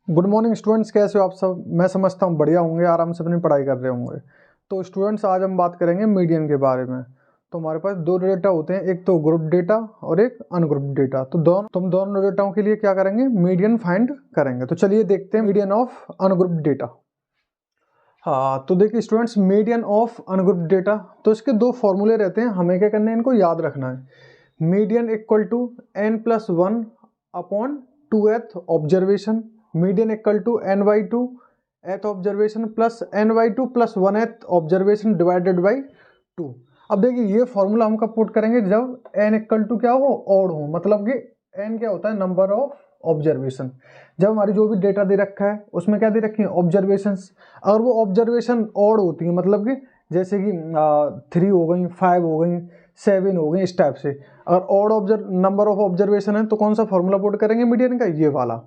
Good morning students, कैसे हो आप सब। मैं समझता हूँ बढ़िया होंगे, आराम से अपनी पढ़ाई कर रहे होंगे। तो स्टूडेंट्स, आज हम बात करेंगे मीडियन के बारे में। तो हमारे पास दो डेटा होते हैं, एक तो ग्रुप डेटा और एक अनग्रुप डेटा। तो दोनों डेटाओं के लिए क्या करेंगे, मीडियन फाइंड करेंगे। तो चलिए देखते हैं मीडियन ऑफ अनग्रुप डेटा। हाँ, तो देखिए students, median of ungroup data, तो इसके दो फॉर्मूले रहते हैं, हमें क्या करना है, इनको याद रखना है। Median equal to n+1 upon 2th observation, median equal to n/2 एथ observation plus n/2 plus 1th observation divided by 2। अब देखिए ये फॉर्मूला हम कब पुट करेंगे, जब n इक्वल टू क्या हो, ऑड हो। मतलब कि n क्या होता है, नंबर ऑफ ऑब्जर्वेशन। जब हमारी जो भी डेटा दे रखा है उसमें क्या दे रखी है, ऑब्जर्वेशंस। अगर वो ऑब्जर्वेशन ऑड होती है, मतलब कि जैसे कि 3 हो गई, 5 हो गई, 7 हो गई, इस टाइप से अगर ऑड नंबर ऑफ ऑब्जर्वेशन है तो कौन सा फॉर्मूला पुट करेंगे मीडियन का, ये वाला।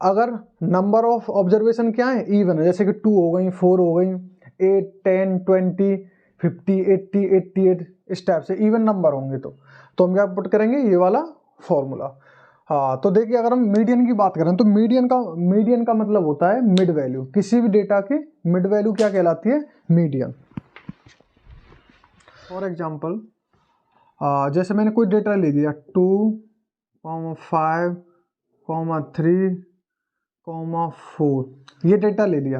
अगर नंबर ऑफ ऑब्जर्वेशन क्या है, इवन है, जैसे कि 2 हो गई, 4 हो गई, 8, 10, 20, 50, 80, 88, इस टाइप से इवन नंबर होंगे तो हम क्या पुट करेंगे, ये वाला फॉर्मूला। हाँ, तो देखिए अगर हम मीडियन की बात करें तो मीडियन का मतलब होता है मिड वैल्यू। किसी भी डेटा की मिड वैल्यू क्या कहलाती है, मीडियन। फॉर एग्जांपल, जैसे मैंने कोई डेटा ले लिया 2, 5, 3, 4, ये डेटा ले लिया।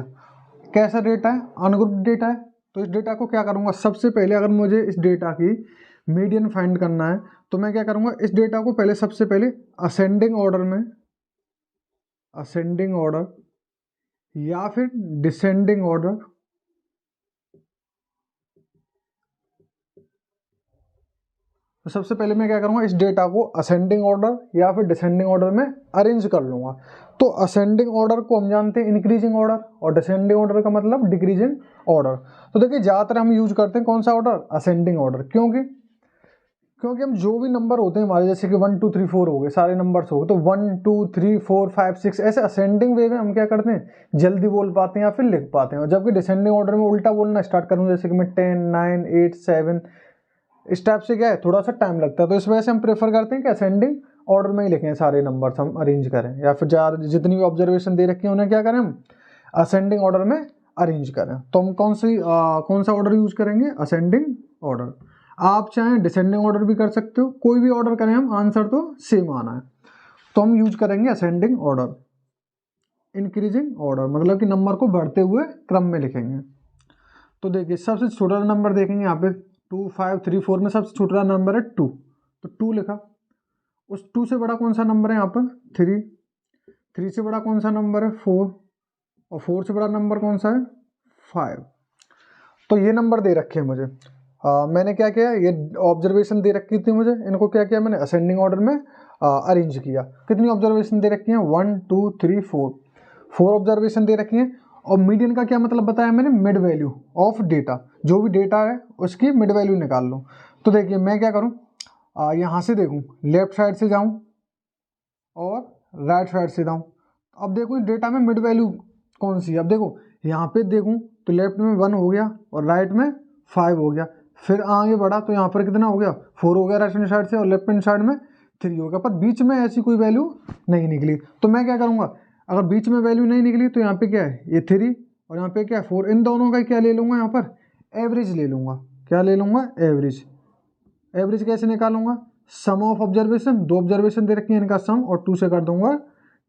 कैसा डेटा है, अनग्रुप डेटा है। तो इस डेटा को क्या करूँगा, सबसे पहले अगर मुझे इस डेटा की मीडियन फाइंड करना है तो मैं क्या करूँगा, इस डेटा को सबसे पहले असेंडिंग ऑर्डर या फिर डिसेंडिंग ऑर्डर, तो सबसे पहले मैं क्या करूँगा, इस डेटा को असेंडिंग ऑर्डर या फिर डिसेंडिंग ऑर्डर में अरेंज कर लूँगा। तो असेंडिंग ऑर्डर को हम जानते हैं इंक्रीजिंग ऑर्डर, और डिसेंडिंग ऑर्डर का मतलब डिक्रीजिंग ऑर्डर। तो देखिए ज़्यादातर हम यूज करते हैं कौन सा ऑर्डर, असेंडिंग ऑर्डर। क्योंकि हम जो भी नंबर होते हैं हमारे, जैसे कि 1 2 3 4 हो गए, सारे नंबर्स हो गए, तो 1 2 3 4 5 6 ऐसे असेंडिंग वे में हम क्या करते हैं, जल्दी बोल पाते हैं या फिर लिख पाते हैं। और जबकि डिसेंडिंग ऑर्डर में उल्टा बोलना स्टार्ट करूँ, जैसे कि मैं 10 9 8 7, इस टाइप से क्या है, थोड़ा सा टाइम लगता है। तो इस वजह से हम प्रेफर करते हैं कि असेंडिंग ऑर्डर में ही लिखें, सारे नंबर्स हम अरेंज करें, या फिर जितनी भी ऑब्जर्वेशन दे रखी है उन्हें क्या करें, हम असेंडिंग ऑर्डर में अरेंज करें। तो हम कौन सा ऑर्डर यूज करेंगे, असेंडिंग ऑर्डर। आप चाहें डिसेंडिंग ऑर्डर भी कर सकते हो, कोई भी ऑर्डर करें हम, आंसर तो सेम आना है। तो हम यूज करेंगे असेंडिंग ऑर्डर। इंक्रीजिंग ऑर्डर मतलब कि नंबर को बढ़ते हुए क्रम में लिखेंगे। तो देखिए सबसे छोटा नंबर देखेंगे यहाँ पे 2 5 3 4 में सबसे छोटा नंबर है 2, तो 2 लिखा। उस 2 से बड़ा कौन सा नंबर है यहाँ पर, 3 से बड़ा कौन सा नंबर है, 4, और 4 से बड़ा नंबर कौन सा है, 5। तो ये नंबर दे रखे हैं मुझे। मैंने क्या किया, ये ऑब्जर्वेशन दे रखी थी मुझे, इनको क्या किया मैंने, असेंडिंग ऑर्डर में अरेंज किया। कितनी ऑब्जर्वेशन दे रखी हैं, 1 2 3 4 ऑब्जर्वेशन दे रखी हैं। और मीडियन का क्या मतलब बताया मैंने, मिड वैल्यू ऑफ डेटा। जो भी डेटा है उसकी मिड वैल्यू निकाल लो। तो देखिए मैं क्या करूँ, यहाँ से देखूँ, लेफ्ट साइड से जाऊँ और राइट साइड से जाऊँ। अब देखो इस डेटा में मिड वैल्यू कौन सी है। अब देखो यहाँ पे देखूँ तो लेफ्ट में 1 हो गया और राइट में 5 हो गया। फिर आगे बढ़ा तो यहाँ पर कितना हो गया, 4 हो गया राइट हैंड साइड से, और लेफ्ट हैंड साइड में 3 हो गया। पर बीच में ऐसी कोई वैल्यू नहीं निकली। तो मैं क्या करूँगा, अगर बीच में वैल्यू नहीं निकली तो यहाँ पे क्या है, ये 3 और यहाँ पे क्या है 4, इन दोनों का क्या ले लूँगा, यहाँ पर एवरेज ले लूँगा। क्या ले लूँगा, एवरेज। एवरेज कैसे निकालूंगा, सम ऑफ ऑब्जर्वेशन, 2 ऑब्जर्वेशन दे रखी है, इनका सम, और 2 से कर दूंगा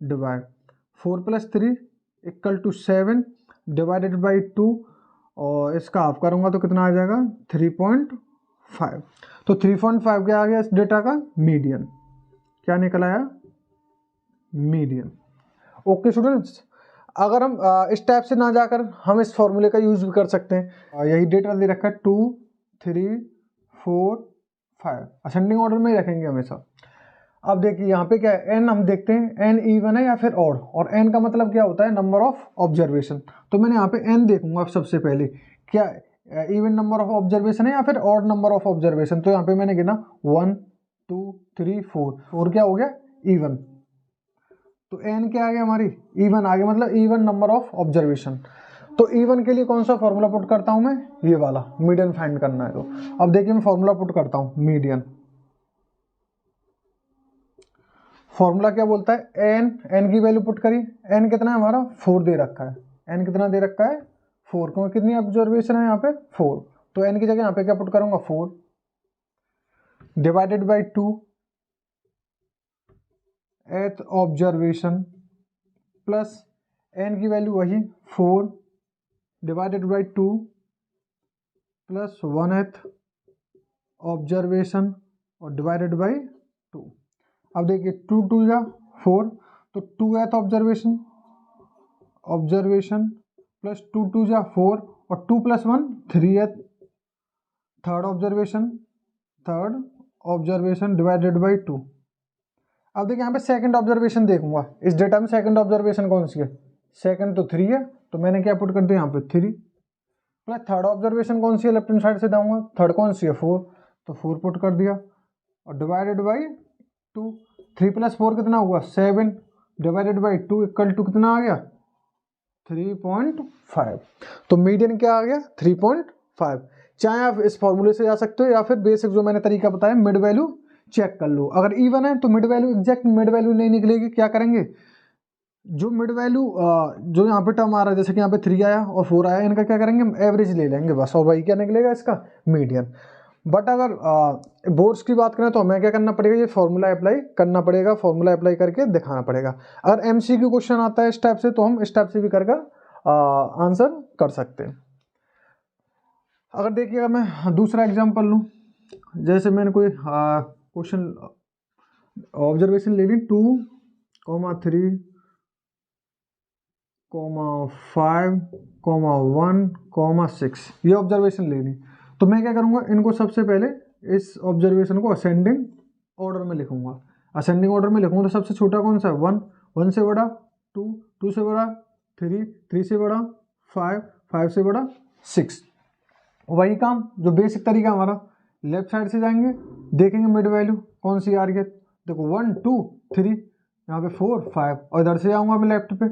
डिवाइड। 4 + 3 = 7 डिवाइडेड बाई 2, और इसका हाफ करूंगा तो कितना आ जाएगा, 3.5। तो 3.5 क्या आ गया इस डेटा का, मीडियन। क्या निकल आया, मीडियन। ओके स्टूडेंट्स, अगर हम इस टाइप से ना जाकर हम इस फॉर्मूले का यूज भी कर सकते हैं। यही डेटा दे रखा है 2 3 4 5, असेंडिंग ऑर्डर में ही रखेंगे हमेशा। अब देखिए यहाँ पे क्या है, एन हम देखते हैं एन इवन है या फिर ऑड, और एन का मतलब क्या होता है, नंबर ऑफ ऑब्जर्वेशन। तो मैंने यहाँ पे एन देखूंगा सबसे पहले, क्या इवन नंबर ऑफ ऑब्जर्वेशन है या फिर ऑड नंबर ऑफ ऑब्जर्वेशन। तो यहाँ पे मैंने गिना 1 2 3 4 क्या हो गया, इवन। तो एन क्या आ गया हमारी, इवन आ गया, मतलब इवन नंबर ऑफ ऑब्जर्वेशन। तो इवन के लिए कौन सा फॉर्मूला पुट करता हूं मैं, ये वाला, मीडियन फाइंड करना है। तो अब देखिए मैं फॉर्मूला पुट करता हूं, मीडियन। फॉर्मूला क्या बोलता है, एन, एन की वैल्यू पुट करी, एन कितना है हमारा 4 दे रखा है, एन कितना दे रखा है 4, क्योंकि कितनी ऑब्जर्वेशन है यहाँ पे 4, तो एन की जगह यहाँ पे क्या पुट करूंगा 4 डिवाइडेड बाई 2 एथ ऑब्जर्वेशन प्लस एन की वैल्यू वही 4 divided by 2 plus 1th observation और डिवाइडेड बाई 2। अब देखिए 2 2 या 4, तो 2th ऑब्जर्वेशन प्लस 2 2 या 4 और 2 + 1 3th third observation divided by 2। अब देखिए यहाँ पे सेकंड ऑब्जर्वेशन देखूंगा, इस डेटा में सेकंड ऑब्जर्वेशन कौन सी है, सेकंड तो 3 है, तो मैंने क्या पुट कर दिया यहाँ पे 3 प्लस थर्ड ऑब्जर्वेशन कौन सी है, लेफ्ट हैंड साइड से जाऊंगा, थर्ड कौन सी है 4, तो 4 पुट कर दिया और डिवाइडेड बाई 2। 3 + 4 कितना हुआ 7 डिवाइडेड बाई 2 इक्वल टू कितना आ गया 3.5। तो मीडियन क्या आ गया 3.5। चाहे आप इस फॉर्मूले से जा सकते हो या फिर बेसिक जो मैंने तरीका बताया मिड वैल्यू चेक कर लो। अगर इवन है तो mid value exact mid value नहीं निकलेगी, क्या करेंगे जो मिड वैल्यू जो यहाँ पे टर्म आ रहा है, जैसे कि यहाँ पे 3 आया और 4 आया, इनका क्या करेंगे हम एवरेज ले लेंगे बस, और वही क्या निकलेगा इसका मीडियन। बट अगर बोर्ड्स की बात करें तो हमें क्या करना पड़ेगा, ये फॉर्मूला अप्लाई करना पड़ेगा, फॉर्मूला अप्लाई करके दिखाना पड़ेगा। अगर एमसीक्यू क्वेश्चन आता है इस टाइप से तो हम इस टाइप से भी करके आंसर कर सकते हैं। अगर देखिए अगर मैं दूसरा एग्जाम्पल लूँ, जैसे मैंने कोई क्वेश्चन ऑब्जर्वेशन ले ली 2, 3, 5, 1, 6, ये ऑब्जर्वेशन लेनी, तो मैं क्या करूँगा इनको सबसे पहले इस ऑब्जर्वेशन को असेंडिंग ऑर्डर में लिखूंगा। असेंडिंग ऑर्डर में लिखूंगा तो सबसे छोटा कौन सा है 1, 1 से बड़ा 2, 2 से बड़ा 3, 3 से बड़ा 5, 5 से बड़ा 6। वही काम जो बेसिक तरीका हमारा, लेफ्ट साइड से जाएंगे देखेंगे मिड वैल्यू कौन सी आ रही है, देखो 1 2 3, यहाँ पे 4 5, और इधर से जाऊँगा मैं लेफ्ट पे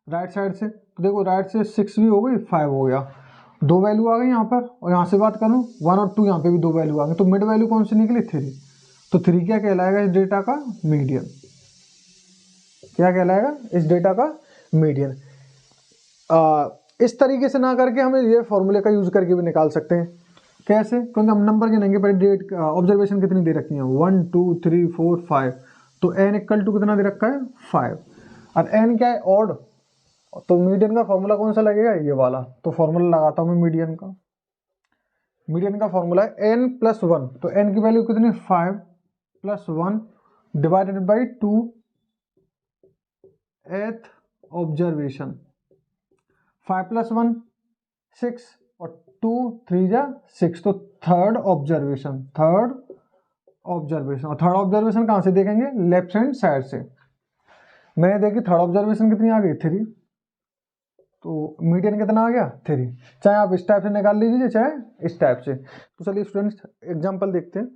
राइट साइड से, तो देखो राइट से 6 भी हो गई 5 हो गया, 2 वैल्यू आ गई यहाँ पर, और यहाँ से बात करूँ 1 और 2 यहाँ पे भी 2 वैल्यू आ गई, तो मिड वैल्यू कौन सी निकली 3। तो 3 क्या कहलाएगा इस डेटा का मीडियन, क्या कहलाएगा इस डेटा का मीडियन। इस तरीके से ना करके हमें ये फॉर्मूले का यूज करके भी निकाल सकते हैं। कैसे, क्योंकि हम नंबर गिनेंगे पर डेट ऑब्जर्वेशन कितनी दे रखी है 1 2 3 4 5, तो n इक्वल टू कितना दे रखा है 5, और n क्या है ऑड, तो मीडियन का फॉर्मूला कौन सा लगेगा ये वाला, तो फॉर्मूला लगाता हूँ मैं मीडियन का। मीडियन का फॉर्मूला है n + 1, तो n की वैल्यू कितनी 5 + 1 डिवाइडेड बाई 2 एथ ऑब्जर्वेशन, 5 + 1 6 और 2 3 जा 6, तो थर्ड ऑब्जर्वेशन और थर्ड ऑब्जर्वेशन कहाँ से देखेंगे लेफ्ट हैंड साइड से। मैंने देखी थर्ड ऑब्जर्वेशन कितनी आ गई 3, तो मीडियन कितना आ गया 3। चाहे आप इस टाइप से निकाल लीजिए चाहे इस टाइप से। तो चलिए स्टूडेंट्स एग्जांपल देखते हैं।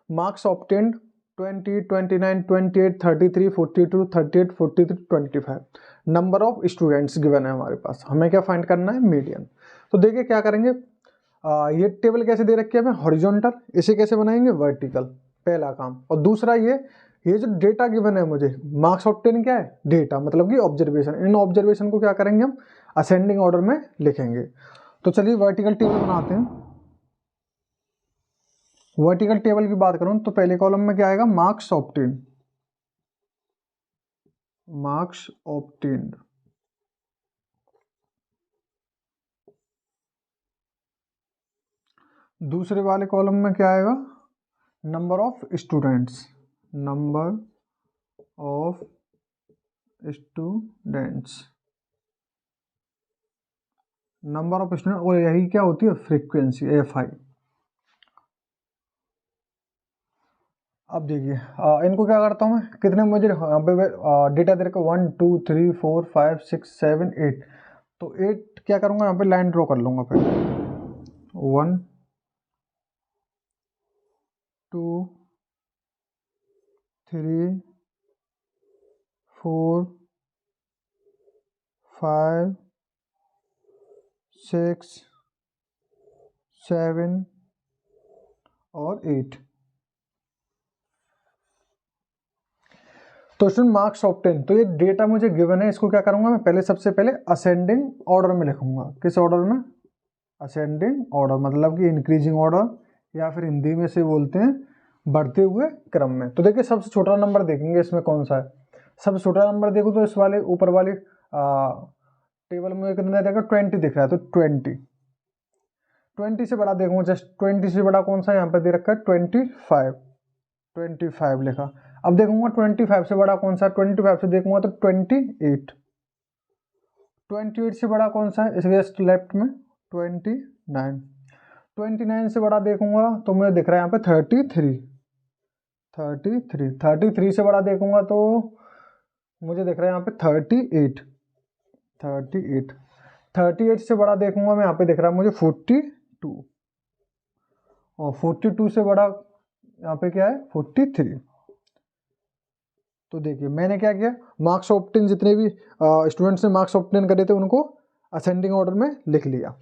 Marks obtained 20 29 28 33 42 38 43 25, number of students given है हमारे पास, हमें क्या फाइंड करना है मीडियन। तो देखिए क्या करेंगे, ये टेबल कैसे दे रखी है हमें हॉरिजॉन्टल, इसे कैसे बनाएंगे वर्टिकल, पहला काम। और दूसरा ये जो डेटा गिवन है मुझे मार्क्स ऑब्टेन क्या है डेटा, मतलब कि ऑब्जर्वेशन, इन ऑब्जर्वेशन को क्या करेंगे हम असेंडिंग ऑर्डर में लिखेंगे। तो चलिए वर्टिकल टेबल बनाते हैं। वर्टिकल टेबल की बात करूं तो पहले कॉलम में क्या आएगा मार्क्स ऑब्टेन्ड, दूसरे वाले कॉलम में क्या आएगा number of students, number of students, number of student, और यही क्या होती है फ्रीक्वेंसी FI। अब देखिए इनको क्या करता हूँ मैं, कितने मुझे यहाँ पे डेटा दे रखा 1 2 3 4 5 6 7 8, तो 8 क्या करूँगा यहाँ पे लाइन ड्रॉ कर लूँगा फिर 1 2 3 4 5 6 7 और 8। तो स्टूडेंट मार्क्स ऑब्टेन, तो ये डेटा मुझे गिवन है, इसको क्या करूंगा मैं, पहले सबसे पहले असेंडिंग ऑर्डर में लिखूंगा। किस ऑर्डर में? असेंडिंग ऑर्डर, मतलब कि इंक्रीजिंग ऑर्डर, या फिर हिंदी में से बोलते हैं बढ़ते हुए क्रम में। तो देखिए सबसे छोटा नंबर देखेंगे इसमें कौन सा है। सबसे छोटा नंबर देखो तो इस वाले ऊपर वाले टेबल में कितना देखा, 20 दिख रहा है, तो 20 से बड़ा देखूंगा, जस्ट 20 से बड़ा कौन सा यहाँ पे दे रखा है, 25 लिखा। अब देखूंगा 25 से बड़ा कौन सा, 25 से देखूंगा तो 28 से बड़ा कौन सा है, इसके जस्ट लेफ्ट में 29 से बड़ा देखूंगा तो मुझे दिख रहा है यहाँ पे 33 से बड़ा देखूंगा तो मुझे दिख रहा है यहाँ पे 38 से बड़ा देखूंगा मैं, यहाँ पे दिख रहा है मुझे 42, और 42 से बड़ा यहाँ पे क्या है, 43। तो देखिए मैंने क्या किया, मार्क्स ऑब्टेन जितने भी स्टूडेंट्स ने मार्क्स ऑब्टेन करे थे उनको असेंडिंग ऑर्डर में लिख लिया।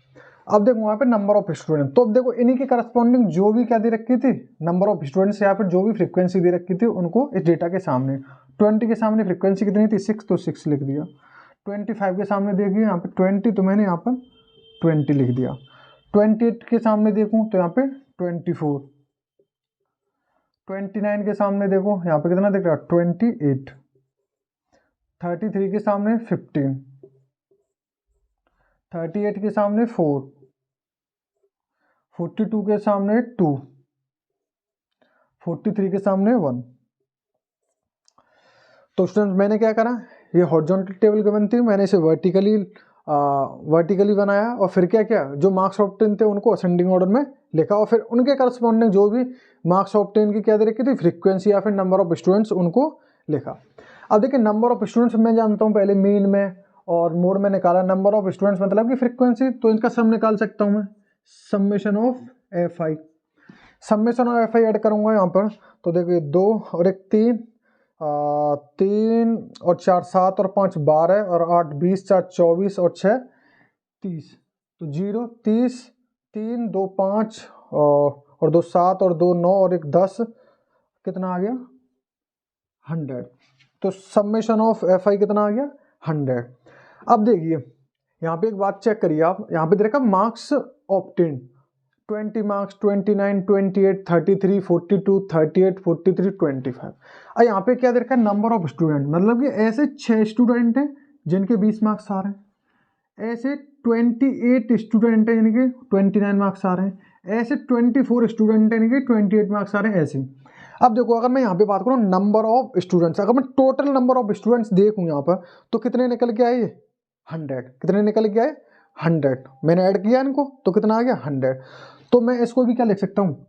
अब देखो वहाँ पे नंबर ऑफ स्टूडेंट, तो अब देखो इन्हीं की करस्पॉन्डिंग जो भी क्या दे रखी थी, नंबर ऑफ स्टूडेंट्स, या फिर जो भी फ्रीक्वेंसी दे रखी थी उनको इस डेटा के सामने, 20 के सामने फ्रीक्वेंसी कितनी थी, 6, तो 6 लिख दिया। 25 के सामने देखिए यहाँ पे 20, तो मैंने यहाँ पर 20 लिख दिया। 28 के सामने देखूँ तो यहाँ पे 24। 29 के सामने देखो यहाँ पे कितना दिख रहा है, 28। 33 के सामने 15। 38 के सामने 4। 42 के सामने 2। 43 के सामने 1। तो स्टूडेंट मैंने क्या करा, ये हॉरिजॉन्टल टेबल गिवन थी, मैंने इसे वर्टिकली बनाया, और फिर क्या किया, जो मार्क्स ऑब्टेन थे उनको असेंडिंग ऑर्डर में लिखा, और फिर उनके करस्पॉन्डिंग जो भी मार्क्स ऑब्टेन की क्या दे रखी थी, फ्रीक्वेंसी या फिर नंबर ऑफ स्टूडेंट्स, उनको लिखा। अब देखिए नंबर ऑफ स्टूडेंट्स मैं जानता हूँ पहले मीन में और मोड में निकाला, नंबर ऑफ स्टूडेंट्स मतलब कि फ्रीक्वेंसी, तो इनका सम निकाल सकता हूँ मैं, summation of FI। Summation of FI add करूँगा यहाँ पर, तो देखिए 2 और 1 3, 3 और 4 7 और 5 12 और 8 20, 4 24 और 6 30, तो 0 30, 3 2 5 और 2 7 और 2 9 और 1 10, कितना आ गया, 100। तो समेशन ऑफ FI कितना आ गया, 100। अब देखिए यहाँ पे एक बात चेक करिए आप, यहाँ पे देखा मार्क्स ऑब्टेन 20 मार्क्स, 29 28 33 42 38 43 25। अब यहाँ पे क्या दे रखा है, नंबर ऑफ स्टूडेंट, मतलब कि ऐसे 6 स्टूडेंट हैं जिनके 20 मार्क्स आ रहे हैं, ऐसे 28 स्टूडेंट हैं जिनके 29 मार्क्स आ रहे हैं, ऐसे 24 स्टूडेंट हैं जिनके 28 मार्क्स आ रहे हैं, ऐसे। अब देखो अगर मैं यहाँ पे बात करूँ नंबर ऑफ स्टूडेंट्स, अगर मैं टोटल नंबर ऑफ स्टूडेंट्स देखूँ यहाँ पर, तो कितने निकल के आए, 100। कितने निकल के आए, 100। मैंने ऐड किया इनको तो कितना आ गया, 100। तो मैं इसको भी क्या लिख सकता हूँ,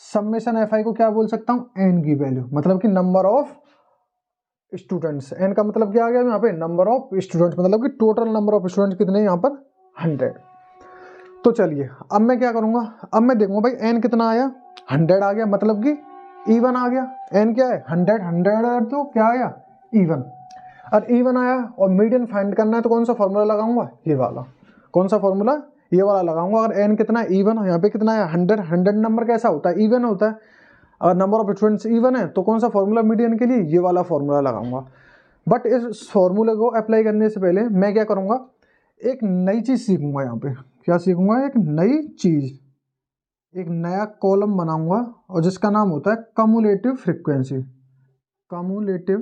समेशन FI को क्या बोल सकता हूँ, n की वैल्यू, मतलब कि नंबर ऑफ स्टूडेंट्स। n का मतलब क्या आ गया यहाँ पे, नंबर ऑफ स्टूडेंट्स, मतलब कि टोटल नंबर ऑफ स्टूडेंट्स कितने यहाँ पर, 100। तो चलिए अब मैं क्या करूँगा, अब मैं देखूँगा भाई n कितना आया, 100 आ गया, मतलब कि even आ गया। n क्या है, 100 तो क्या आया, even। और even आया और मीडियन फाइंड करना है तो कौन सा फॉर्मूला लगाऊंगा, ये वाला। कौन सा फॉर्मूला, ये वाला लगाऊंगा। अगर n कितना है, इवन, यहाँ पे कितना है, 100 नंबर कैसा होता है, इवन होता है। अगर नंबर ऑफ स्टूडेंट्स इवन है तो कौन सा फॉर्मूला मीडियन के लिए, ये वाला फॉर्मूला लगाऊंगा। बट इस फॉर्मूले को अप्लाई करने से पहले मैं क्या करूँगा, एक नई चीज़ सीखूंगा। यहाँ पे क्या सीखूंगा, एक नई चीज़, एक नया कॉलम बनाऊंगा, और जिसका नाम होता है कम्युलेटिव फ्रीक्वेंसी। कम्युलेटिव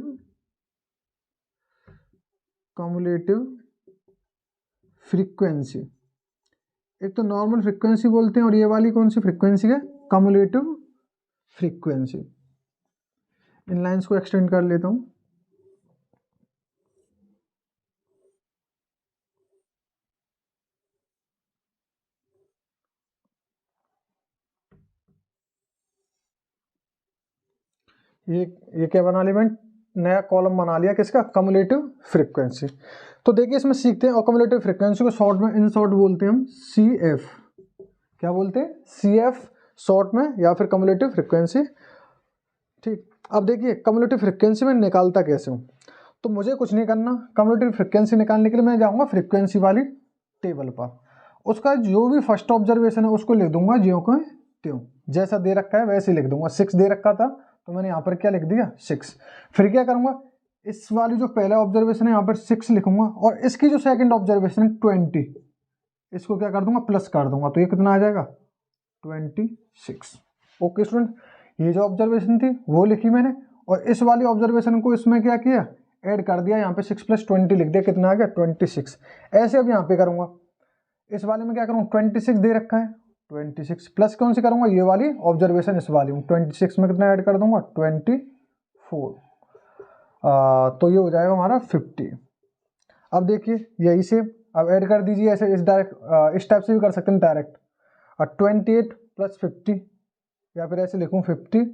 फ्रीक्वेंसी, एक तो नॉर्मल फ्रीक्वेंसी बोलते हैं, और ये वाली कौन सी फ्रीक्वेंसी है, कम्युलेटिव फ्रीक्वेंसी। इन लाइंस को एक्सटेंड कर लेता हूँ। ये क्या बना लिया, मैं नया कॉलम बना लिया, किसका, कम्युलेटिव फ्रीक्वेंसी। तो देखिए इसमें सीखते हैं, और कम्युलेटिव फ्रीक्वेंसी को शॉर्ट में, इन शॉर्ट बोलते हैं हम CF। क्या बोलते हैं, CF शॉर्ट में, या फिर कम्युलेटिव फ्रीक्वेंसी। ठीक, अब देखिए कम्युलेटिव फ्रीक्वेंसी में निकालता कैसे हूँ, तो मुझे कुछ नहीं करना। कम्युलेटिव फ्रीक्वेंसी निकालने के लिए मैं जाऊँगा फ्रीक्वेंसी वाली टेबल पर, उसका जो भी फर्स्ट ऑब्जर्वेशन है उसको लिख दूंगा ज्यों को त्यों, जैसा दे रखा है वैसे लिख दूंगा। 6 दे रखा था तो मैंने यहाँ पर क्या लिख दिया 6। फिर क्या करूँगा, इस वाली जो पहला ऑब्जर्वेशन है यहाँ पर 6 लिखूंगा, और इसकी जो सेकंड ऑब्जर्वेशन है 20, इसको क्या कर दूंगा प्लस कर दूंगा, तो ये कितना आ जाएगा 26। ओके स्टूडेंट, ये जो ऑब्जर्वेशन थी वो लिखी मैंने, और इस वाली ऑब्जर्वेशन को इसमें क्या किया ऐड कर दिया, यहाँ पे 6 + 20 लिख दिया, कितना आ गया 26। ऐसे अब यहाँ पे करूँगा, इस वाले में क्या करूँ 26 दे रखा है, 26 प्लस कौन सी करूँगा ये वाली ऑब्जर्वेशन, इस वाली में 26 में कितना ऐड कर दूंगा 24, तो ये हो जाएगा हमारा 50। अब देखिए यही से अब ऐड कर दीजिए, ऐसे इस टाइप से भी कर सकते हैं डायरेक्ट, 28 + 50, या फिर ऐसे लिखूँ 50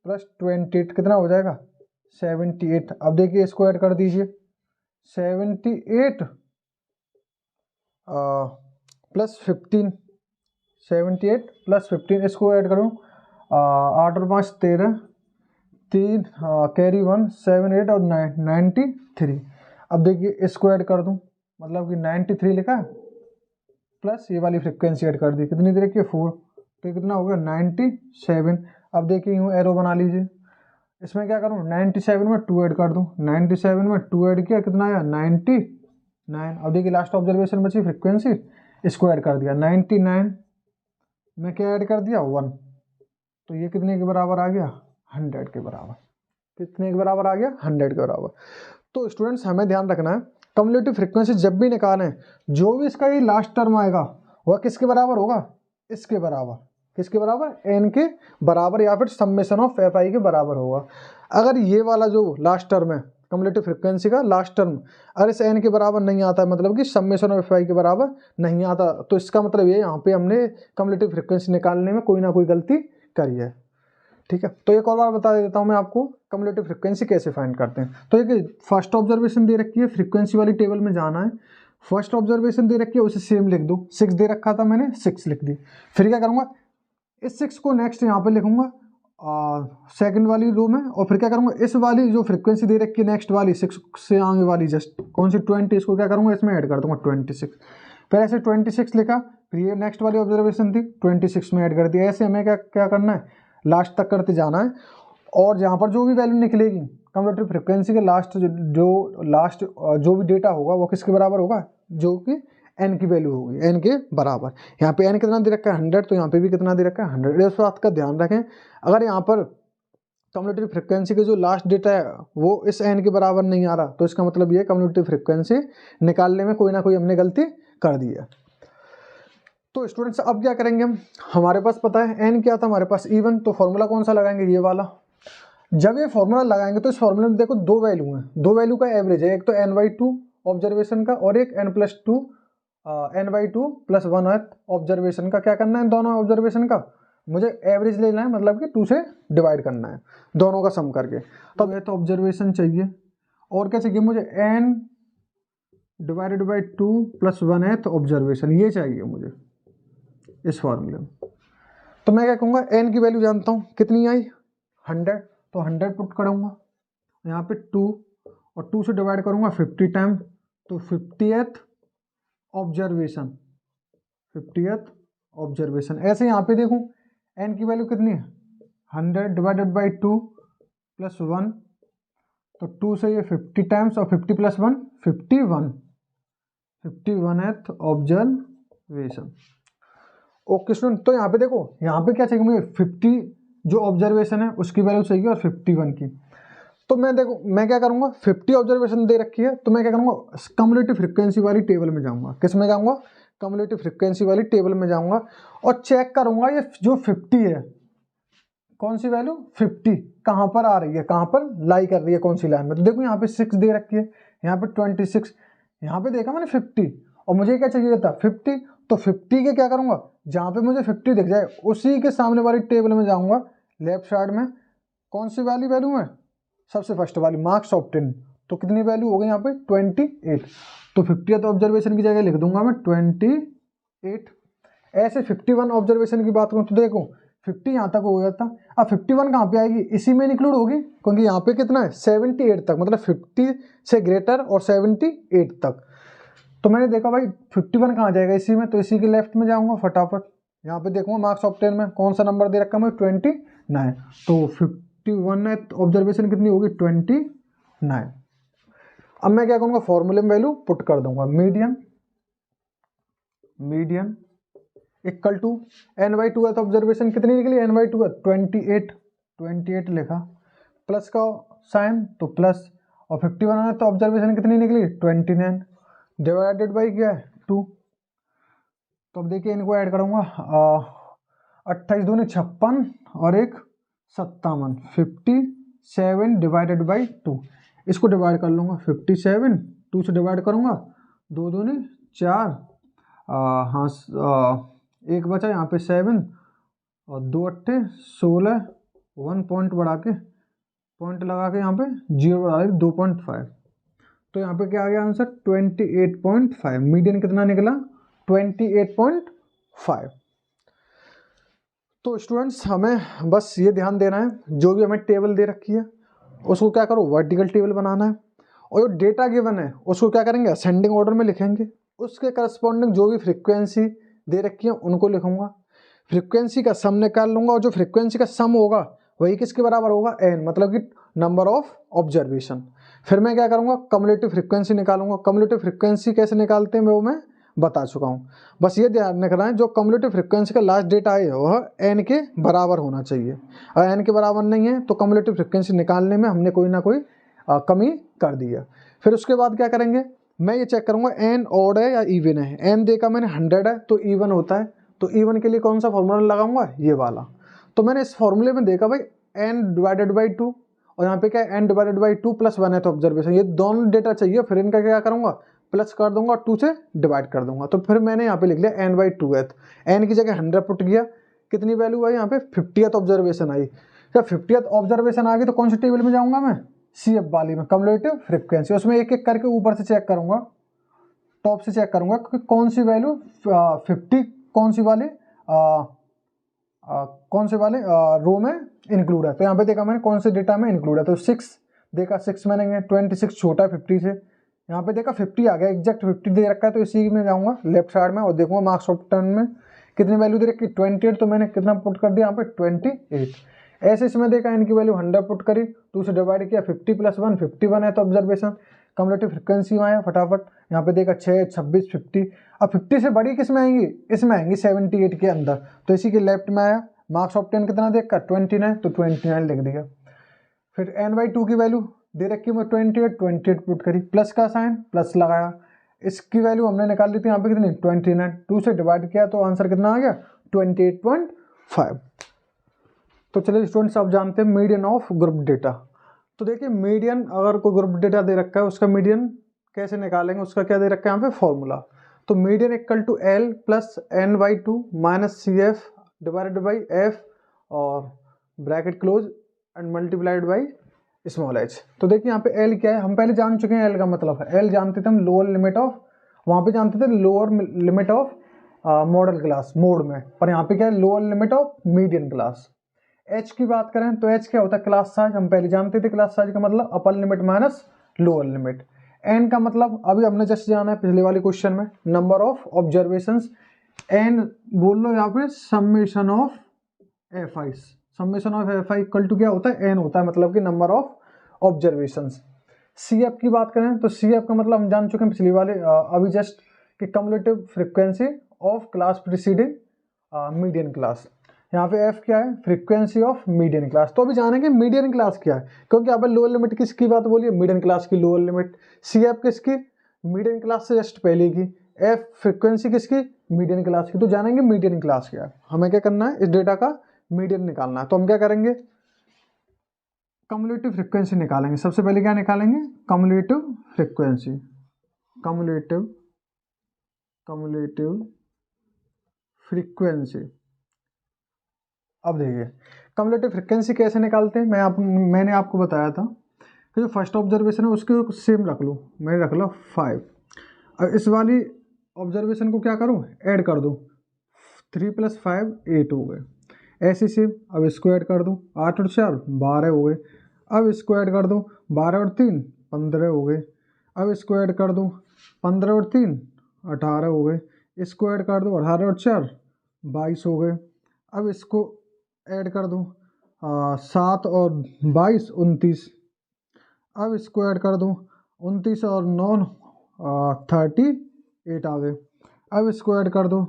+ 28 कितना हो जाएगा 78। अब देखिए इसको ऐड कर दीजिए, 78 + 15, 78 + 15 इसको ऐड करूँ, 8 और 5 13, 3 कैरी 1 7 8 और 9 93। अब देखिए इसको ऐड कर दूं, मतलब कि 93 लिखा प्लस ये वाली फ्रिक्वेंसी ऐड कर दी, कितनी दे रखी है 4, तो ये कितना हो गया 97। अब देखिए यूँ एरो बना लीजिए, इसमें क्या करूँ 97 में 2 ऐड कर दूँ, 97 में 2 ऐड किया कितना आया 99। अब देखिए लास्ट ऑब्जर्वेशन बची फ्रिक्वेंसी, इसको ऐड कर दिया 99 में क्या ऐड कर दिया 1, तो ये कितने के बराबर आ गया 100 के बराबर। कितने के बराबर आ गया 100 के बराबर। तो स्टूडेंट्स हमें ध्यान रखना है, कम्युलेटिव फ्रीक्वेंसी जब भी निकालें, जो भी इसका ये लास्ट टर्म आएगा वह किसके बराबर होगा, इसके बराबर, किसके बराबर एन के बराबर, या फिर समेशन ऑफ एफ आई के बराबर होगा। अगर ये वाला जो लास्ट टर्म है कम्युलेटिव फ्रीक्वेंसी का लास्ट टर्म अगर इस एन के बराबर नहीं आता, मतलब कि समेशन ऑफ एफ आई के बराबर नहीं आता, तो इसका मतलब ये यहाँ पे हमने कम्युलेटिव फ्रीक्वेंसी निकालने में कोई ना कोई गलती करी है। ठीक है, तो एक और बार बता देता हूँ मैं आपको कम्युलेटिव फ्रीक्वेंसी कैसे फाइंड करते हैं। तो ये फर्स्ट ऑब्जर्वेशन दे रखी है, फ्रीक्वेंसी वाली टेबल में जाना है, फर्स्ट ऑब्जर्वेशन दे रखी है उसे सेम लिख दो, 6 दे रखा था मैंने 6 लिख दी। फिर क्या करूँगा इस 6 को नेक्स्ट यहाँ पे लिखूंगा सेकंड वाली रो में, और फिर क्या करूँगा इस वाली जो फ्रीक्वेंसी दे रखी है नेक्स्ट वाली 6 से आगे वाली जस्ट कौन सी 20, इसको क्या करूँगा इसमें ऐड कर दूँगा 26। फिर ऐसे 26 लिखा, फिर ये नेक्स्ट वाली ऑब्जर्वेशन थी 26 में ऐड कर दिया। ऐसे हमें क्या क्या करना है लास्ट तक करते जाना है, और जहाँ पर जो भी वैल्यू निकलेगी कम्युलेटिव फ्रीक्वेंसी के लास्ट जो भी डेटा होगा वो किसके बराबर होगा, जो कि एन की वैल्यू होगी, एन के बराबर। यहाँ पे एन कितना दे रखा है 100, तो यहाँ पे भी कितना दे रखा है 100। इस बात का ध्यान रखें, अगर यहाँ पर कम्युलेटिव फ्रीक्वेंसी के जो लास्ट डेटा है वो इस एन के बराबर नहीं आ रहा, तो इसका मतलब ये कम्युलेटिव फ्रीक्वेंसी निकालने में कोई ना कोई हमने गलती कर दी है। तो स्टूडेंट्स अब क्या करेंगे हम, हमारे पास पता है एन क्या था हमारे पास E1, तो फॉर्मूला कौन सा लगाएंगे ये वाला। जब ये फॉर्मूला लगाएंगे तो इस फॉर्मूले में देखो दो वैल्यू हैं, दो वैल्यू का एवरेज है, एक तो n/2 ऑब्जर्वेशन का और एक n+2 n/2 + 1th ऑब्जर्वेशन का। क्या करना है दोनों ऑब्जर्वेशन का मुझे एवरेज लेना है, मतलब कि 2 से डिवाइड करना है दोनों का सम करके। तब ये तो ऑब्जर्वेशन चाहिए, और क्या चाहिए मुझे n/2 + 1th ऑब्जर्वेशन, ये चाहिए मुझे इस फॉर्मूले में। तो मैं क्या कहूँगा एन की वैल्यू जानता हूँ कितनी आई 100, तो 100 पुट करूँगा यहाँ पे 2 और 2 से डिवाइड करूँगा 50 टाइम, तो 50th ऑब्जर्वेशन 50th ऑब्जर्वेशन। ऐसे यहाँ पे देखूँ एन की वैल्यू कितनी है 100 डिवाइडेड बाई 2 + 1, तो 2 से ये 50 टाइम्स और 50 + 1 51th ऑब्जर्वेशन। ओके स्टूडेंट, तो यहाँ पे देखो यहाँ पे क्या चाहिए मुझे 50 जो ऑब्जर्वेशन है उसकी वैल्यू चाहिए और 51 की। तो मैं देखो मैं क्या करूँगा 50 ऑब्जर्वेशन दे रखी है, तो मैं क्या करूँगा कम्युलेटिव फ्रीक्वेंसी वाली टेबल में जाऊँगा। किस में जाऊँगा कम्युलेटिव फ्रीक्वेंसी वाली टेबल में जाऊँगा और चेक करूँगा ये जो 50 है कौन सी वैल्यू 50 कहाँ पर आ रही है, कहाँ पर लाई कर रही है, कौन सी लाइन में। तो देखो यहाँ पे 6 दे रखी है, यहाँ पे 26, यहाँ पे देखा मैंने 50 और मुझे क्या चाहिए था 50, तो 50 के क्या करूँगा जहाँ पे मुझे 50 दिख जाए उसी के सामने वाली टेबल में जाऊँगा, लेफ्ट साइड में कौन सी वाली वैल्यू है सबसे फर्स्ट वाली मार्क्स ऑब्टेन, तो कितनी वैल्यू हो गई यहाँ पे 28, तो 50th ऑब्जर्वेशन की जगह लिख दूंगा मैं 28। ऐसे 51 ऑब्जर्वेशन की बात करूँ तो देखो 50 यहाँ तक हो जाता, अब 51 कहाँ पे आएगी इसी में इंक्लूड होगी, क्योंकि यहाँ पे कितना है 78 तक, मतलब 50 से ग्रेटर और 78 तक। तो मैंने देखा भाई 51 कहाँ जाएगा इसी में, तो इसी के लेफ्ट में जाऊँगा फटाफट, यहाँ पे देखूँगा मार्क्स ऑब्टेन में कौन सा नंबर दे रखा है मुझे 29, तो 51 ऑब्जर्वेशन कितनी होगी 29। अब मैं क्या करूँगा फॉर्मूले में वैल्यू पुट कर दूंगा, मीडियन इक्वल टू n/2 है तो ऑब्जर्वेशन कितनी निकली n/2 है 28 लिखा, प्लस का साइन तो प्लस, और 51 है तो ऑब्जर्वेशन कितनी निकली 29 डिवाइडेड बाई क्या है 2। तो अब देखिए इनको ऐड करूँगा 28 दूनी 56 और 1 57, 57 डिवाइडेड बाई 2। इसको डिवाइड कर लूँगा 57 2 से डिवाइड करूँगा, 2 दूनी 4, हाँ 1 बचा यहाँ पे 7 और 2 अट्ठे 16, 1 पॉइंट बढ़ा के पॉइंट लगा के यहाँ पे 0 बढ़ा के 2.5। तो यहाँ पे क्या आ गया आंसर 28.5। मीडियन कितना निकला 28.5। तो स्टूडेंट्स हमें बस ये ध्यान देना है, जो भी हमें टेबल दे रखी है उसको क्या करो वर्टिकल टेबल बनाना है, और जो डेटा गिवन है उसको क्या करेंगे असेंडिंग ऑर्डर में लिखेंगे, उसके करस्पॉन्डिंग जो भी फ्रीक्वेंसी दे रखी है उनको लिखूंगा, फ्रीक्वेंसी का सम निकाल लूंगा, और जो फ्रीक्वेंसी का सम होगा वही किसके बराबर होगा n, मतलब कि नंबर ऑफ ऑब्जर्वेशन। फिर मैं क्या करूंगा कम्युलेटिव फ्रीक्वेंसी निकालूंगा। कम्युलेटिव फ्रीक्वेंसी कैसे निकालते हैं वो मैं बता चुका हूँ, बस ये ध्यान रखना है जो कम्युलेटिव फ्रीक्वेंसी का लास्ट डेटा है वह n के बराबर होना चाहिए। अगर n के बराबर नहीं है तो कम्युलेटिव फ्रीक्वेंसी निकालने में हमने कोई ना कोई कमी कर दी है। फिर उसके बाद क्या करेंगे, मैं ये चेक करूंगा n ऑड है या इवन है। n देखा मैंने 100 है तो इवन होता है, तो इवन के लिए कौन सा फॉर्मूला लगाऊंगा ये वाला। तो मैंने इस फॉर्मूले में देखा भाई n डिवाइडेड बाई 2, और यहाँ पे क्या है n डिवाइडेड बाई 2 प्लस 1 है तो ऑब्जर्वेशन, ये दोनों डेटा चाहिए। फिर इनका क्या करूंगा प्लस कर दूंगा और 2 से डिवाइड कर दूंगा। तो फिर मैंने यहाँ पे लिख लिया n/2th, n की जगह 100 पुट किया, कितनी वैल्यू आई यहाँ पे 50th ऑब्जर्वेशन आई। जब 50th ऑब्जर्वेशन आ गई तो कौन सी टेबल में जाऊंगा मैं CF वाली में, कम्युलेटिव फ्रीक्वेंसी। उसमें एक एक करके ऊपर से चेक करूंगा, टॉप से चेक करूंगा कि कौन सी वैल्यू 50 कौन से वाले रो में इंक्लूड है। तो यहाँ पे देखा मैंने कौन से डेटा में इंक्लूड है, तो 6 देखा 6 मैंने 26 छोटा है 50 से, यहाँ पे देखा 50 आ गया, एग्जैक्ट 50 दे रखा है तो इसी में जाऊंगा लेफ्ट साइड में और देखूंगा मार्क्स ऑफ टर्न में कितनी वैल्यू दे रखी 28, तो मैंने कितना पुट कर दिया यहाँ पे 28। ऐसे इसमें देखा इनकी वैल्यू 100 पुट करी, 2 से डिवाइड किया 50 प्लस 1 51 है तो ऑब्जर्वेशन कम्युलेटिव फ्रिक्वेंसी में आया फटाफट। यहाँ पे देखा 6 26 50, अब 50 से बड़ी किस में आएंगी, इसमें आएंगी 78 के अंदर, तो इसी के लेफ्ट में आया। मार्क्स ऑफ 10 कितना देखा 29, तो 29 लिख दिया। फिर n/2 की वैल्यू दे रखी मैं 28 पुट करी, प्लस का साइन प्लस लगाया, इसकी वैल्यू हमने निकाल ली थी यहाँ पे कितनी 29, 2 से डिवाइड किया तो आंसर कितना आ गया 28.5। तो चलिए स्टूडेंट्स आप जानते हैं मीडियन ऑफ ग्रुप डेटा। तो देखिए मीडियन अगर कोई ग्रुप डेटा दे रखा है उसका मीडियन कैसे निकालेंगे, उसका क्या दे रखा है यहाँ पे फॉर्मूला। तो median equal to L plus n/2 minus CF divided by F और bracket close and multiplied by small h। तो देखिए यहाँ पे L क्या है, हम पहले जान चुके हैं L का मतलब है, L जानते थे हम लोअर लिमिट ऑफ, वहाँ पे जानते थे lower limit of model class mode में, पर यहाँ पे क्या है lower limit of median class. H की बात करें तो H क्या होता है क्लास साइज, हम पहले जानते थे क्लास साइज का मतलब upper limit minus lower limit. N का मतलब अभी हमने जस्ट जाना है पिछले वाले क्वेश्चन में नंबर ऑफ ऑब्जर्वेशंस, N बोल लो यहाँ पे summation of Fi, summation of Fi equal to क्या होता है N होता है, मतलब कि नंबर ऑफ ऑब्जर्वेशंस। CF की बात करें तो CF का मतलब हम जान चुके हैं पिछले वाले अभी जस्ट कि cumulative frequency of class preceding median class. यहाँ पे F क्या है फ्रीक्वेंसी ऑफ मीडियन क्लास। तो अभी जानेंगे मीडियन क्लास क्या है, क्योंकि यहाँ पे लोअर लिमिट किसकी बात बोलिए मीडियन क्लास की लोअर लिमिट, CF किसकी मीडियन क्लास से जस्ट पहले की, F फ्रीक्वेंसी किसकी मीडियन क्लास की। तो जानेंगे मीडियन क्लास क्या है, हमें क्या करना है इस डेटा का मीडियन निकालना है। तो हम क्या करेंगे कम्युलेटिव फ्रीक्वेंसी निकालेंगे। सबसे पहले क्या निकालेंगे कम्युलेटिव फ्रीक्वेंसी, कम्युलेटिव फ्रीक्वेंसी। अब देखिए कम्युलेटिव फ्रीक्वेंसी कैसे निकालते हैं, मैंने आपको बताया था कि जो फर्स्ट ऑब्जर्वेशन है उसके सेम रख लूँ, मैंने रख लो 5। अब इस वाली ऑब्जर्वेशन को क्या करूँ ऐड कर दूँ, 3 + 5 8 हो गए, ऐसे सेम। अब इसको ऐड कर दूँ 8 और 4 12 हो गए, अब इसको ऐड कर दूँ 12 और 3 15 हो गए, अब इसको ऐड कर दूँ 15 और 3 18 हो गए, इसको ऐड कर दूँ 18 और 4 22 हो गए, अब इसको ऐड कर दूँ 7 और 22 29। अब इसको ऐड कर दूँ, 29 और 9 38 आ गए। अब इसको ऐड कर दो,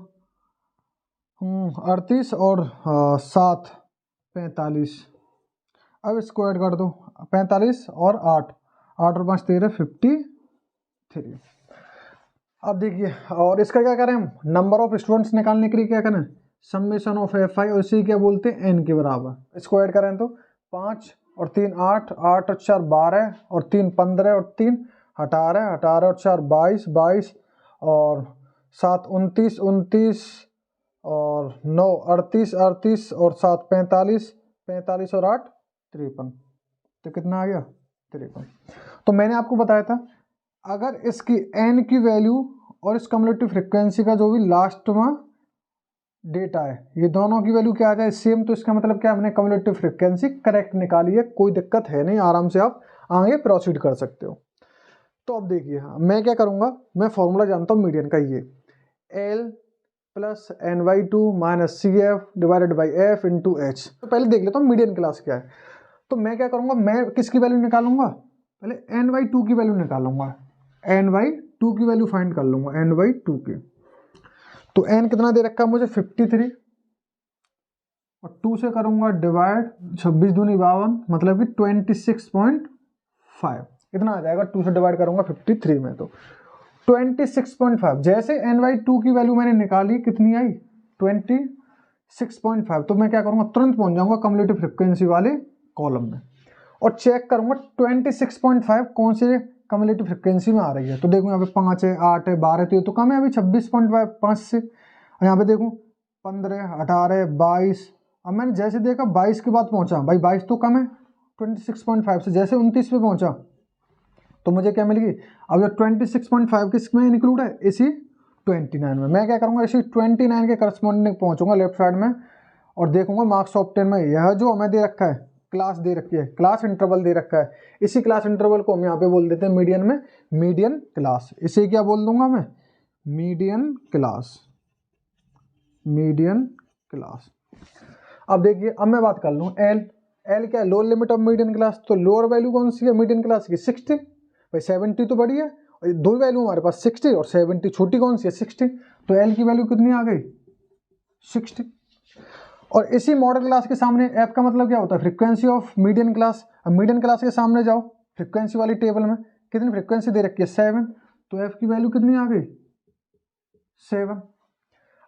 38 और 7 45। अब इसको ऐड कर दो, 45 और 8 और 5 13 53। अब देखिए, और इसका क्या करें हम, नंबर ऑफ स्टूडेंट्स निकालने के लिए क्या करें, समेशन ऑफ fi, और इसी क्या बोलते हैं n के बराबर। इसको ऐड करें तो 5 और 3 8, 8 और 4 12 और 3 15 और 3 18, 18 और 4 22, 22 और 7 29, 29 और 9 38, 38 और 7 45, 45 और 8 53। तो कितना आ गया, 53। तो मैंने आपको बताया था, अगर इसकी n की वैल्यू और इस कम्युलेटिव फ्रिक्वेंसी का जो भी लास्ट में डेटा है, ये दोनों की वैल्यू क्या आ जाए सेम, तो इसका मतलब क्या, हमने कम्युलेटिव फ्रिक्वेंसी करेक्ट निकाली है, कोई दिक्कत है नहीं, आराम से आप आगे प्रोसीड कर सकते हो। तो अब देखिए, मैं क्या करूँगा, मैं फॉर्मूला जानता हूँ मीडियन का, ये L plus n/2 minus CF divided by F into H। तो पहले देख लेता हूँ मीडियन क्लास क्या है। तो मैं क्या करूँगा, मैं किसकी वैल्यू निकालूंगा, पहले n/2 की वैल्यू निकालूंगा, n/2 की वैल्यू फाइंड कर लूंगा, n/2 की। तो n कितना दे रखा है मुझे, 53, और 2 से करूंगा डिवाइड, 26 दूनी 52, मतलब कि 26.5 इतना आ जाएगा। 2 से डिवाइड करूंगा 53 में तो 26.5। जैसे n/2 की वैल्यू मैंने निकाली, कितनी आई 26.5, तो मैं क्या करूंगा, तुरंत पहुंच जाऊंगा कम्युलेटिव फ्रिक्वेंसी वाले कॉलम में और चेक करूंगा 26.5 कौन से कम्युलेटिव फ्रिक्वेंसी में आ रही है। तो देखो यहाँ पे 5 है, 8 है, 12 तो ये तो कम है अभी 26.5 5 से। और यहाँ पे देखो 15 18 22। अब मैंने जैसे देखा 22 के बाद पहुंचा, भाई 22 तो कम है 26.5 से, जैसे 29 पे पहुंचा तो मुझे क्या मिलेगी, अब जो 26.5 किस में इंक्लूड है, इसी 29 में। मैं क्या करूँगा, इसी 29 के करस्पॉन्डिंग पहुँचूंगा लेफ्ट साइड में और देखूंगा मार्क्स ऑफ 10 में यह जो हमें दे रखा है, क्लास दे रखी है, क्लास इंटरवल दे रखा है, इसी क्लास इंटरवल को हम यहाँ पे बोल देते हैं मीडियन में, मीडियन क्लास। इसे क्या बोल दूंगा मैं, मीडियन क्लास, मीडियन क्लास। अब देखिए, अब मैं बात कर लूँ एल, एल क्या है, lower limit of median class. तो लोअर वैल्यू कौन सी है मीडियन क्लास की, 60। भाई 70 तो बड़ी है, और दो वैल्यू हमारे पास 60 और 70, छोटी कौन सी है 60। तो एल की वैल्यू कितनी आ गई 60। और इसी मॉडल क्लास के सामने एफ का मतलब क्या होता है, फ्रीक्वेंसी ऑफ मीडियन क्लास। अब मीडियन क्लास के सामने जाओ, फ्रीक्वेंसी वाली टेबल में कितनी फ्रीक्वेंसी दे रखी है 7, तो एफ की वैल्यू कितनी आ गई 7।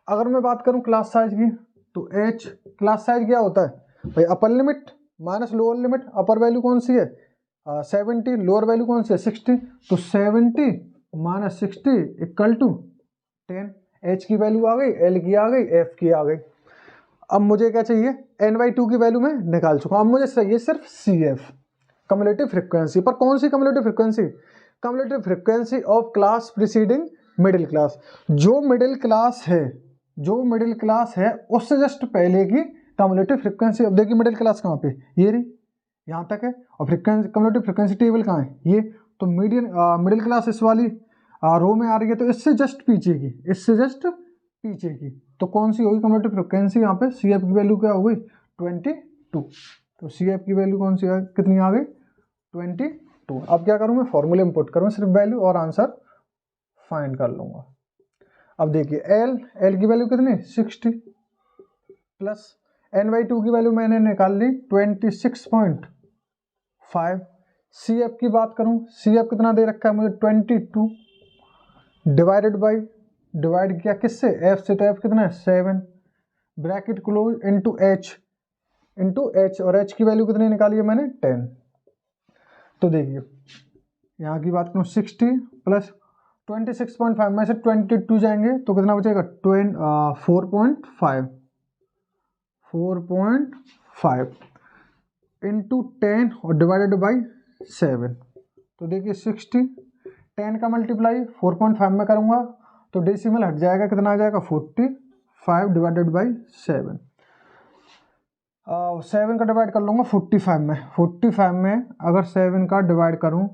अगर मैं बात करूं क्लास साइज की, तो एच क्लास साइज क्या होता है भाई, upper limit minus lower limit. अपर वैल्यू कौन सी है 70, लोअर वैल्यू कौन सी है 60, तो 70 माइनस 60 इक्वल टू 10। एच की वैल्यू आ गई, एल की आ गई, एफ की आ गई। अब मुझे क्या चाहिए, n/2 की वैल्यू मैं निकाल चुका हूं, अब मुझे चाहिए सिर्फ CF कम्युलेटिव फ्रीक्वेंसी। पर कौन सी cumulative frequency, cumulative frequency of class preceding middle class. जो मिडिल क्लास है, जो मिडिल क्लास है उससे जस्ट पहले की कम्युलेटिव फ्रीक्वेंसी। अब देखिए मिडिल क्लास कहाँ पे, ये रही, यहाँ तक है, और फ्रीक्वेंसी कम्युलेटिव फ्रीक्वेंसी टेबल कहाँ है, ये। तो मिडिल क्लास इस वाली रो में आ रही है, तो इससे जस्ट पीछे की, इससे जस्ट पीछे की, तो कौन सी होगी कम्युलेटिव फ्रीक्वेंसी, यहाँ पे CF की वैल्यू क्या हो गई 22। तो CF की वैल्यू कौन सी कितनी आ गई 22। अब क्या करूँ मैं, फॉर्मूले इंपुट करूँ सिर्फ वैल्यू और आंसर फाइंड कर लूँगा। अब देखिए एल की वैल्यू कितनी 60 प्लस n/2 की वैल्यू मैंने निकाल ली 26.5। CF की बात करूँ, CF कितना दे रखा है मुझे 22, डिवाइडेड बाई, डिवाइड किया किससे, F से, तो F कितना है 7, ब्रैकेट क्लोज इंटू H, और H की वैल्यू कितनी निकाली है मैंने 10। तो देखिए यहाँ की बात करूँ 60 प्लस 26.5 में से 22 जाएंगे तो कितना बचेगा 4.5 इंटू 10 और डिवाइडेड बाई 7। तो देखिए 60, 10 का मल्टीप्लाई 4.5 में करूँगा तो डेसिमल हट जाएगा, कितना आ जाएगा 45 डिवाइडेड बाई 7। 7 का डिवाइड कर लूँगा 45 में, 45 में अगर 7 का डिवाइड करूँ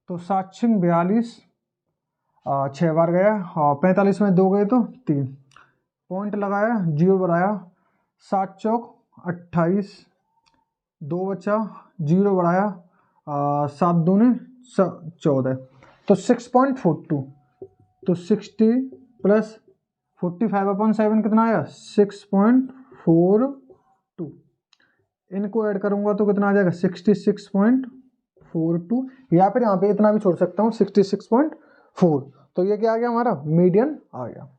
तो 7 6 42, 6 बार गया, और 45 में 2 गए तो 3, पॉइंट लगाया 0 बनाया, 7 चौक 28, 2 बचा, 0 बढ़ाया, 7 दूने 14, तो 6.42, तो 60 प्लस 45/7 कितना आया 6.42, इनको ऐड करूंगा तो कितना आ जाएगा 66.42, या फिर यहाँ पे इतना भी छोड़ सकता हूँ 66.4, तो ये क्या आ गया हमारा मीडियन आ गया।